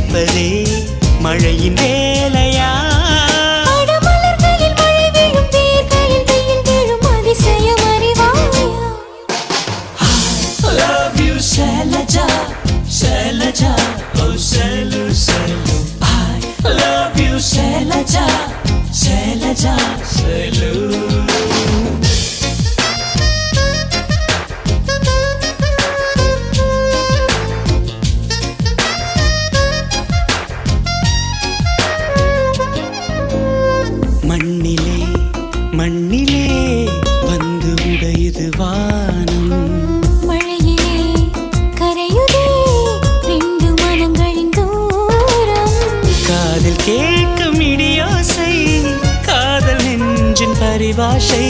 ரசிப்பதே மழையின் வேலையா? மலர்களில் மழை விழும், வேர்களில் வெயில் விழும், அதிசயம் அறிவாயா? I love you Shailaja, Shailaja, oh Shailu, Shailu. I love you Shailaja, Shailaja, Shailu. மண்ணிலே மண்ணிலே வந்து உடையுது வானம், மழையிலே கரையுதே ரெண்டு மனங்களின் தூரம். காதில் கேட்கும் இடியோசை, காதல் நெஞ்சின் பரிபாஷை.